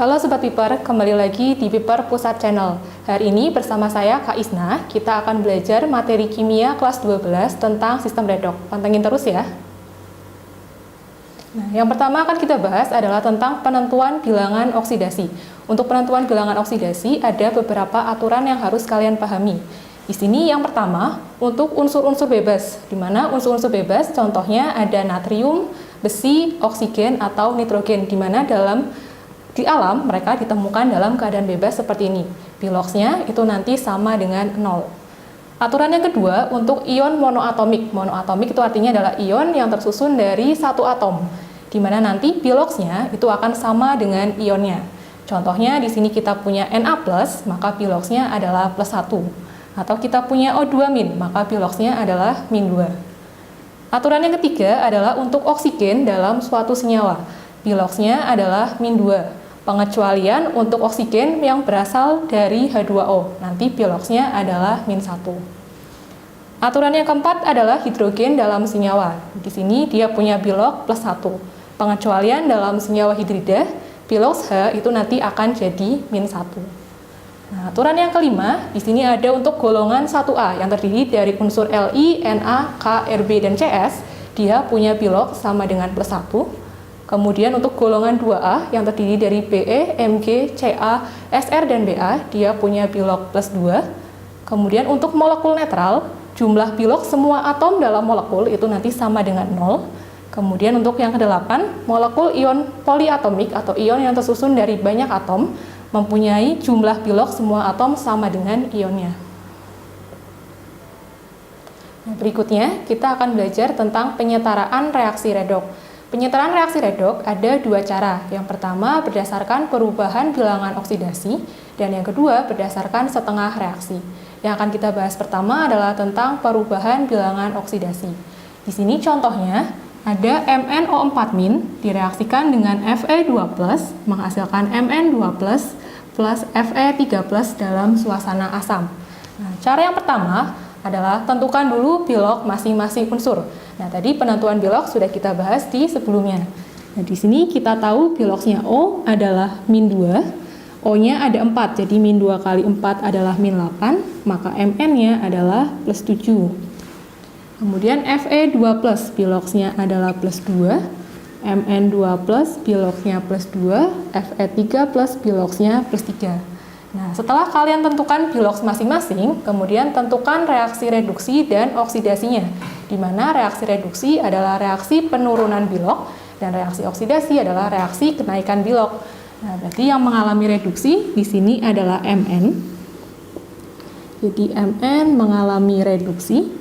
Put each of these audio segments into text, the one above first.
Halo Sobat Piper, kembali lagi di Piper Pusat Channel. Hari ini bersama saya Kak Isna, kita akan belajar materi kimia kelas 12 tentang sistem redoks. Pantengin terus ya. Nah, yang pertama akan kita bahas adalah tentang penentuan bilangan oksidasi. Untuk penentuan bilangan oksidasi ada beberapa aturan yang harus kalian pahami. Di sini yang pertama, untuk unsur-unsur bebas, di mana unsur-unsur bebas contohnya ada natrium, besi, oksigen, atau nitrogen, di mana di alam mereka ditemukan dalam keadaan bebas seperti ini. Biloxnya itu nanti sama dengan 0. Aturan yang kedua untuk ion monoatomik. Monoatomik itu artinya adalah ion yang tersusun dari satu atom, di mana nanti biloxnya itu akan sama dengan ionnya. Contohnya di sini kita punya Na+, maka biloxnya adalah +1. Atau kita punya O2-, maka biloxnya adalah -2. Aturan yang ketiga adalah untuk oksigen dalam suatu senyawa. Biloxnya adalah -2. Pengecualian untuk oksigen yang berasal dari H2O, nanti biloxnya adalah -1. Aturan yang keempat adalah hidrogen dalam senyawa. Di sini dia punya bilox +1. Pengecualian dalam senyawa hidrida, bilox H itu nanti akan jadi -1. Nah, aturan yang kelima, di sini ada untuk golongan 1A yang terdiri dari unsur Li, Na, K, Rb, dan Cs. Dia punya bilox sama dengan +1. Kemudian untuk golongan 2A yang terdiri dari Be, Mg, Ca, Sr, dan Ba, dia punya bilox +2. Kemudian untuk molekul netral, jumlah bilox semua atom dalam molekul itu nanti sama dengan 0. Kemudian untuk yang ke-8, molekul ion poliatomik atau ion yang tersusun dari banyak atom, mempunyai jumlah bilox semua atom sama dengan ionnya. Nah, berikutnya kita akan belajar tentang penyetaraan reaksi redoks. Penyetaraan reaksi redoks ada dua cara. Yang pertama berdasarkan perubahan bilangan oksidasi, dan yang kedua berdasarkan setengah reaksi. Yang akan kita bahas pertama adalah tentang perubahan bilangan oksidasi. Di sini contohnya ada MnO4- direaksikan dengan Fe2+, menghasilkan Mn2+, plus Fe3+ dalam suasana asam. Nah, cara yang pertama adalah tentukan dulu bilox masing-masing unsur. Nah, tadi penentuan bilox sudah kita bahas di sebelumnya. Nah, di sini kita tahu biloxnya O adalah -2, O-nya ada 4, jadi -2 kali 4 adalah -8, maka Mn-nya adalah +7. Kemudian Fe2+, biloxnya adalah +2, Mn2+, biloxnya +2, Fe3+, biloxnya +3. Nah, setelah kalian tentukan bilox masing-masing, kemudian tentukan reaksi reduksi dan oksidasinya, di mana reaksi reduksi adalah reaksi penurunan bilox dan reaksi oksidasi adalah reaksi kenaikan bilox. Nah, berarti yang mengalami reduksi di sini adalah Mn. Jadi Mn mengalami reduksi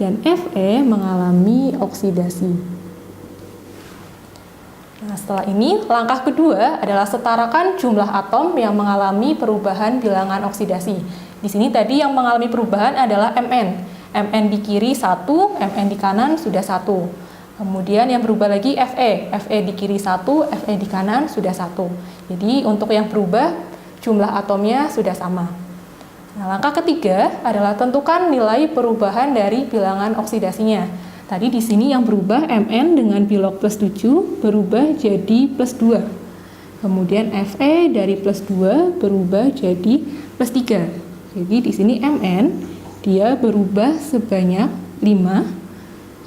dan Fe mengalami oksidasi. Nah, setelah ini, langkah kedua adalah setarakan jumlah atom yang mengalami perubahan bilangan oksidasi. Di sini tadi yang mengalami perubahan adalah Mn. Mn di kiri 1, Mn di kanan sudah 1. Kemudian yang berubah lagi Fe. Fe di kiri 1, Fe di kanan sudah 1. Jadi untuk yang berubah, jumlah atomnya sudah sama. Nah, langkah ketiga adalah tentukan nilai perubahan dari bilangan oksidasinya. Tadi di sini yang berubah Mn dengan bilox +7 berubah jadi +2. Kemudian Fe dari +2 berubah jadi +3. Jadi di sini Mn dia berubah sebanyak 5.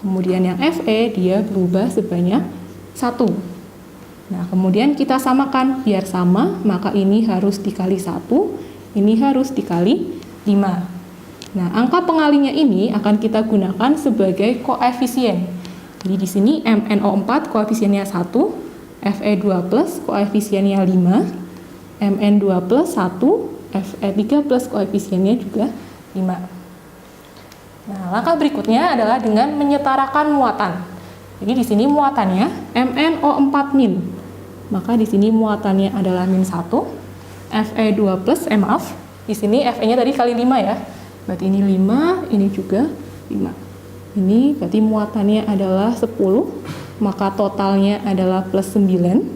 Kemudian yang Fe dia berubah sebanyak 1. Nah, kemudian kita samakan biar sama, maka ini harus dikali 1, ini harus dikali 5. Nah, angka pengalinya ini akan kita gunakan sebagai koefisien. Jadi di sini MnO4 koefisiennya 1, Fe2+ koefisiennya 5, Mn2+ 1, Fe3+ koefisiennya juga 5. Nah, langkah berikutnya adalah dengan menyetarakan muatan. Jadi di sini muatannya MnO4-. Maka di sini muatannya adalah -1, Fe2+, di sini Fe-nya tadi kali 5 ya. Berarti ini 5, ini juga 5. Ini berarti muatannya adalah 10, maka totalnya adalah +9.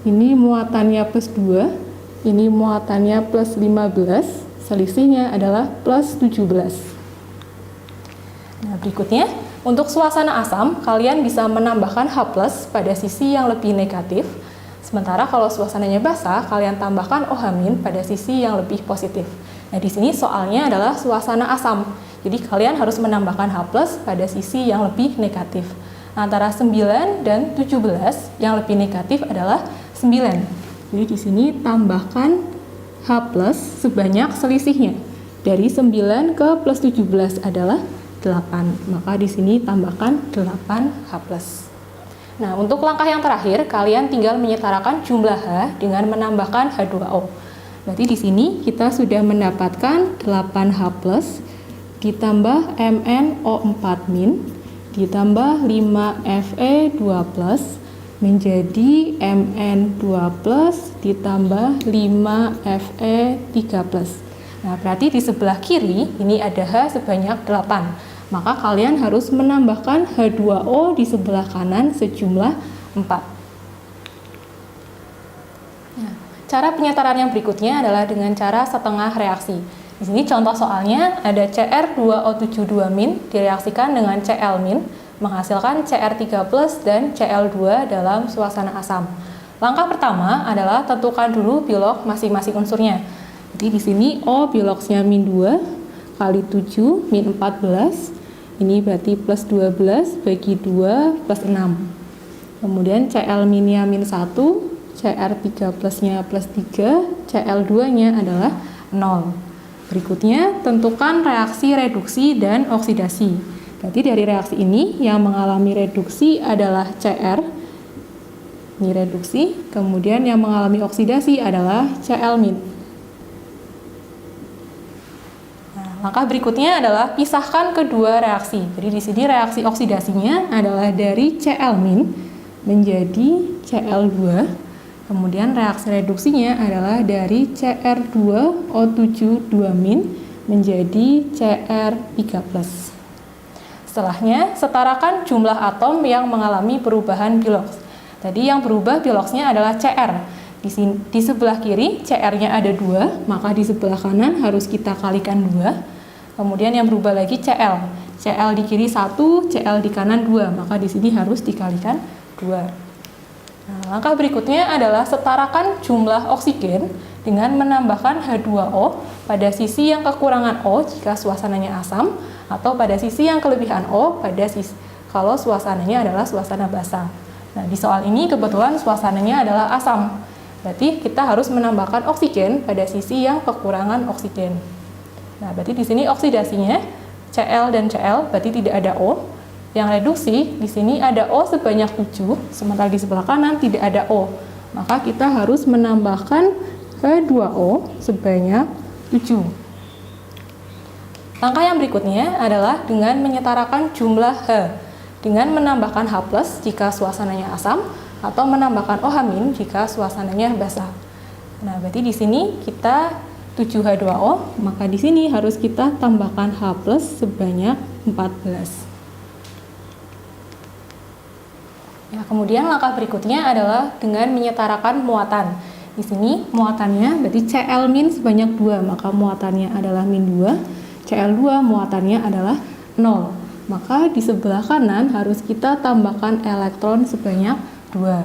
Ini muatannya +2, ini muatannya +15, selisihnya adalah +17. Nah, berikutnya, untuk suasana asam, kalian bisa menambahkan H+ pada sisi yang lebih negatif, Sementara kalau suasananya basah, kalian tambahkan OH- pada sisi yang lebih positif. Nah, di sini soalnya adalah suasana asam. Jadi kalian harus menambahkan H+ pada sisi yang lebih negatif. Antara 9 dan 17 yang lebih negatif adalah 9. Jadi di sini tambahkan H+ sebanyak selisihnya. Dari 9 ke plus 17 adalah 8. Maka di sini tambahkan 8 H+. Nah, untuk langkah yang terakhir, kalian tinggal menyetarakan jumlah H dengan menambahkan H2O. Berarti di sini kita sudah mendapatkan 8H+ ditambah MnO4- ditambah 5Fe2+ menjadi Mn2+ ditambah 5Fe3+. Nah, berarti di sebelah kiri ini ada H sebanyak 8. Maka kalian harus menambahkan H2O di sebelah kanan sejumlah 4. Nah, cara penyetaran yang berikutnya adalah dengan cara setengah reaksi. Di sini contoh soalnya ada Cr2O72- direaksikan dengan Cl- menghasilkan Cr3+ dan Cl2 dalam suasana asam. Langkah pertama adalah tentukan dulu bilog masing-masing unsurnya. Jadi di sini O bilognya -2 kali 7 -14. Ini berarti plus 12 bagi 2 plus 6. Kemudian Cl-nya -1, Cr3+-nya plus 3, Cl2-nya adalah 0. Berikutnya, tentukan reaksi reduksi dan oksidasi. Berarti dari reaksi ini yang mengalami reduksi adalah Cr. Ini reduksi. Kemudian yang mengalami oksidasi adalah Cl-. Langkah berikutnya adalah pisahkan kedua reaksi. Jadi di sini reaksi oksidasinya adalah dari Cl- menjadi Cl2. Kemudian reaksi reduksinya adalah dari Cr2O72- menjadi Cr3+. Setelahnya, setarakan jumlah atom yang mengalami perubahan bilogs. Tadi yang berubah bilogsnya adalah Cr. Di sebelah kiri Cr-nya ada 2, maka di sebelah kanan harus kita kalikan 2. Kemudian yang berubah lagi Cl. Cl di kiri 1, Cl di kanan 2, maka di sini harus dikalikan 2. Nah, langkah berikutnya adalah setarakan jumlah oksigen dengan menambahkan H2O pada sisi yang kekurangan O jika suasananya asam, atau pada sisi yang kelebihan O pada sisi kalau suasananya adalah suasana basah. Nah, di soal ini kebetulan suasananya adalah asam. Berarti kita harus menambahkan oksigen pada sisi yang kekurangan oksigen. Nah, berarti di sini oksidasinya Cl dan Cl berarti tidak ada O. Yang reduksi di sini ada O sebanyak 7, sementara di sebelah kanan tidak ada O. Maka kita harus menambahkan H2O sebanyak 7. Langkah yang berikutnya adalah dengan menyetarakan jumlah H dengan menambahkan H+ jika suasananya asam, atau menambahkan OH- jika suasananya basah. Nah, berarti di sini kita 7H2O, maka di sini harus kita tambahkan H+ sebanyak 14. Ya, kemudian langkah berikutnya adalah dengan menyetarakan muatan. Di sini muatannya berarti Cl- sebanyak 2, maka muatannya adalah -2, Cl2 muatannya adalah 0. Maka di sebelah kanan harus kita tambahkan elektron sebanyak 2.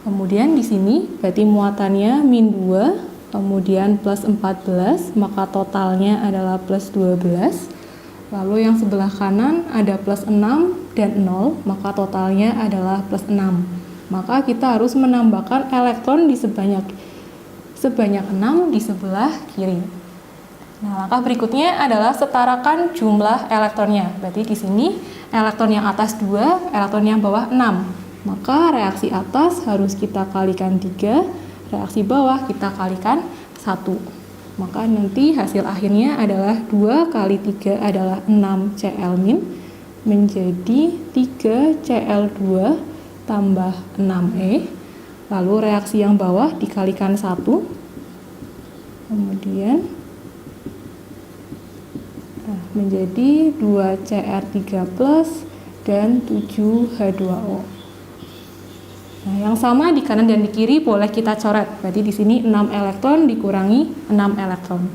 Kemudian di sini berarti muatannya -2, kemudian plus 14, maka totalnya adalah plus 12. Lalu yang sebelah kanan ada plus 6 dan 0, maka totalnya adalah plus 6. Maka kita harus menambahkan elektron di sebanyak 6 di sebelah kiri. Nah, langkah berikutnya adalah setarakan jumlah elektronnya. Berarti di sini elektron yang atas 2, elektron yang bawah 6. Maka reaksi atas harus kita kalikan 3, reaksi bawah kita kalikan 1. Maka nanti hasil akhirnya adalah 2 kali 3 adalah 6 Cl- menjadi 3 Cl2 tambah 6E. Lalu reaksi yang bawah dikalikan 1. Kemudian menjadi 2 Cr3+ dan 7 H2O. Nah, yang sama di kanan dan di kiri boleh kita coret. Berarti di sini 6 elektron dikurangi 6 elektron.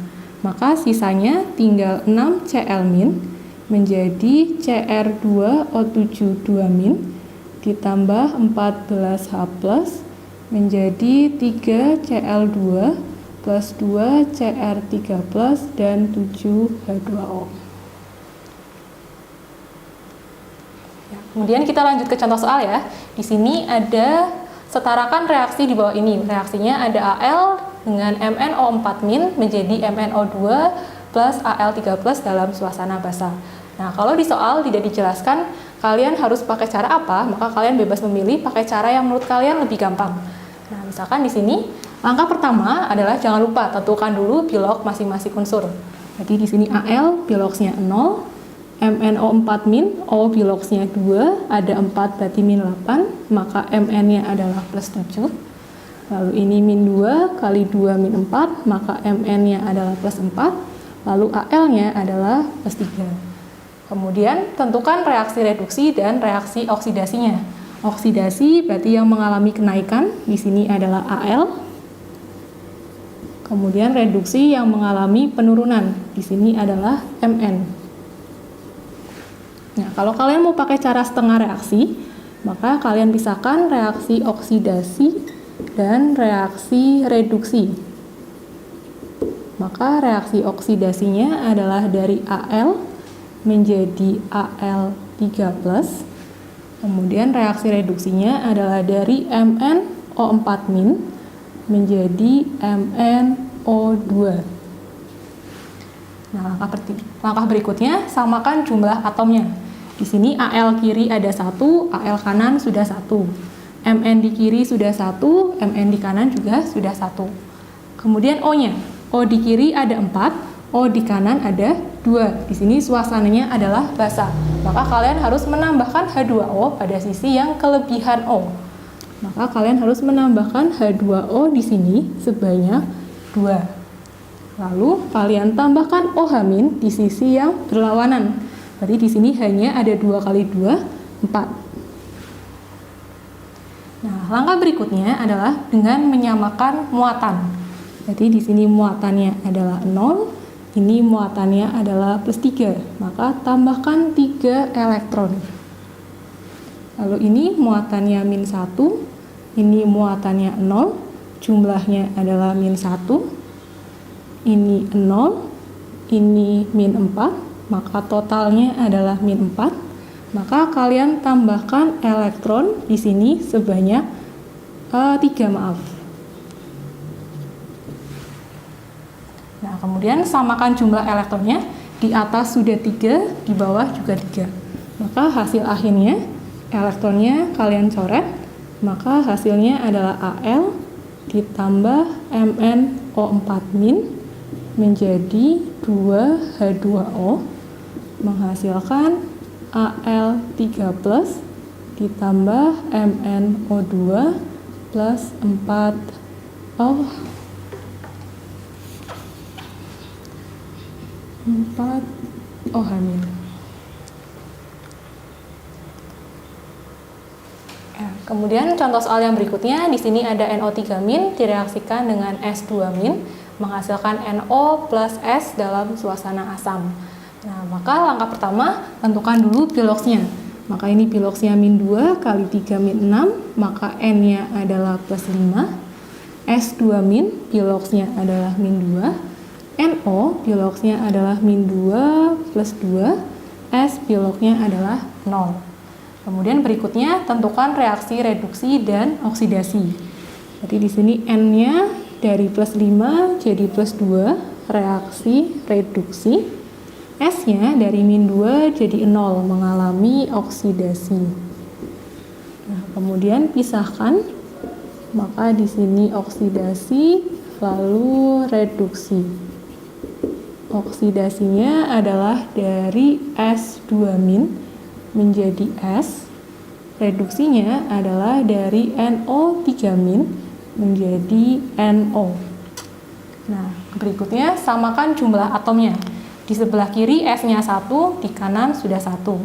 Maka sisanya tinggal 6 Cl- menjadi Cr2O72- ditambah 14H+ menjadi 3Cl2 plus 2Cr3 plus dan 7H2O. Ya, kemudian kita lanjut ke contoh soal ya. Di sini ada setarakan reaksi di bawah ini. Reaksinya ada Al dengan MnO4- menjadi MnO2 plus Al3 plus dalam suasana basah. Nah, kalau di soal tidak dijelaskan kalian harus pakai cara apa, maka kalian bebas memilih pakai cara yang menurut kalian lebih gampang. Nah, misalkan di sini langkah pertama adalah jangan lupa tentukan dulu bilog masing-masing unsur. Jadi di sini Al bilogsnya 0, MnO4-, O bilogsnya 2, ada 4 berarti -8, maka Mn-nya adalah plus 7. Lalu ini -2 kali 2 -4, maka Mn-nya adalah plus 4, lalu Al-nya adalah plus 3. Kemudian tentukan reaksi reduksi dan reaksi oksidasinya. Oksidasi berarti yang mengalami kenaikan, di sini adalah Al. Kemudian reduksi yang mengalami penurunan, di sini adalah Mn. Nah, kalau kalian mau pakai cara setengah reaksi, maka kalian pisahkan reaksi oksidasi dan reaksi reduksi. Maka reaksi oksidasinya adalah dari Al menjadi Al3+. Kemudian reaksi reduksinya adalah dari MnO4- menjadi MnO2. Nah, langkah berikutnya samakan jumlah atomnya. Di sini Al kiri ada 1, Al kanan sudah 1. Mn di kiri sudah 1, Mn di kanan juga sudah 1. Kemudian O-nya. O di kiri ada 4, O di kanan ada 2. Di sini suasananya adalah basah. Maka kalian harus menambahkan H2O pada sisi yang kelebihan O. Maka kalian harus menambahkan H2O di sini sebanyak 2. Lalu kalian tambahkan OH- di sisi yang berlawanan. Berarti di sini hanya ada 2 kali 2, 4. Nah, langkah berikutnya adalah dengan menyamakan muatan. Jadi di sini muatannya adalah 0. Ini muatannya adalah plus 3, maka tambahkan 3 elektron. Lalu ini muatannya -1, ini muatannya 0, jumlahnya adalah -1, ini 0, ini -4, maka totalnya adalah -4. Maka kalian tambahkan elektron di sini sebanyak 3, maaf. Nah, kemudian samakan jumlah elektronnya, di atas sudah 3, di bawah juga 3. Maka hasil akhirnya, elektronnya kalian coret, maka hasilnya adalah Al ditambah MnO4- menjadi 2H2O, menghasilkan Al3+ ditambah MnO2 plus 4 OH-. Ya, kemudian contoh soal yang berikutnya, di sini ada NO3- direaksikan dengan S2- menghasilkan NO plus S dalam suasana asam. Nah, maka langkah pertama tentukan dulu bilogsnya. Maka ini bilogsnya -2 kali 3 -6, maka N-nya adalah plus 5. S2- bilogsnya adalah -2. NO bilogsnya adalah -2 plus 2, S bilognya adalah 0. Kemudian berikutnya tentukan reaksi reduksi dan oksidasi. Jadi di sini N-nya dari plus 5 jadi plus 2, reaksi reduksi. S-nya dari -2 jadi 0, mengalami oksidasi. Nah, kemudian pisahkan. Maka di sini oksidasi lalu reduksi. Oksidasinya adalah dari S2- menjadi S. Reduksinya adalah dari NO3- menjadi NO. Nah, berikutnya samakan jumlah atomnya. Di sebelah kiri S-nya 1, di kanan sudah 1.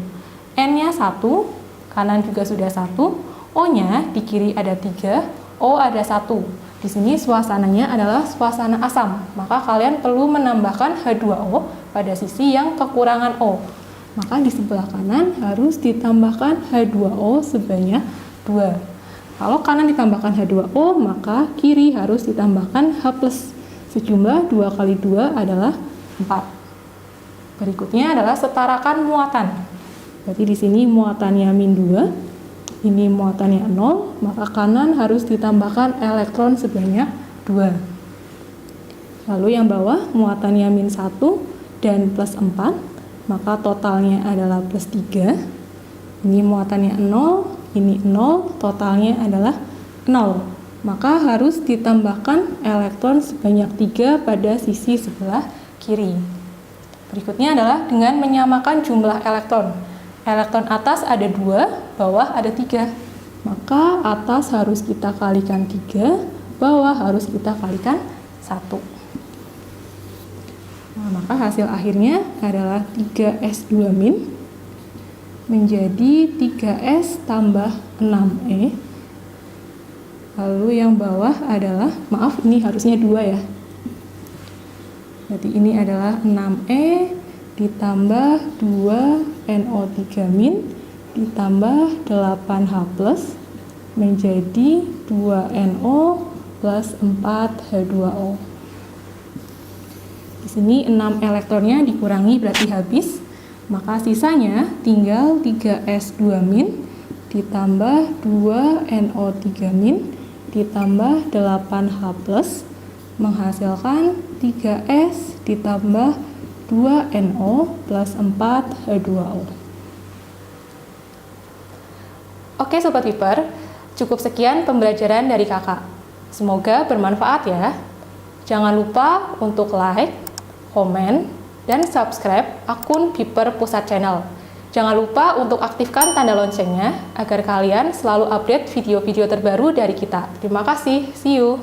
N-nya 1, kanan juga sudah 1. O-nya di kiri ada 3, O ada 1. Di sini suasananya adalah suasana asam, maka kalian perlu menambahkan H2O pada sisi yang kekurangan O. Maka di sebelah kanan harus ditambahkan H2O sebanyak 2. Kalau kanan ditambahkan H2O, maka kiri harus ditambahkan H+. Sejumlah 2 kali 2 adalah 4. Berikutnya adalah setarakan muatan. Berarti di sini muatannya min 2, ini muatannya 0, maka kanan harus ditambahkan elektron sebanyak 2. Lalu yang bawah muatannya min 1 dan plus 4, maka totalnya adalah plus 3. Ini muatannya 0, ini 0, totalnya adalah 0. Maka harus ditambahkan elektron sebanyak 3 pada sisi sebelah kiri. Berikutnya adalah dengan menyamakan jumlah elektron. Elektron atas ada 2, bawah ada 3. Maka atas harus kita kalikan 3, bawah harus kita kalikan 1. Nah, maka hasil akhirnya adalah 3S2- menjadi 3S tambah 6E. Lalu yang bawah adalah, maaf ini harusnya 2 ya. Berarti ini adalah 6E ditambah 2NO3- ditambah 8H+, menjadi 2NO plus 4H2O. Di sini 6 elektronnya dikurangi berarti habis, maka sisanya tinggal 3S2- ditambah 2NO3- ditambah 8H+, menghasilkan 3S ditambah 2NO plus 4H2O. Oke Sobat Piper, cukup sekian pembelajaran dari kakak. Semoga bermanfaat ya. Jangan lupa untuk like, komen, dan subscribe akun Piper Pusat Channel. Jangan lupa untuk aktifkan tanda loncengnya agar kalian selalu update video-video terbaru dari kita. Terima kasih, see you!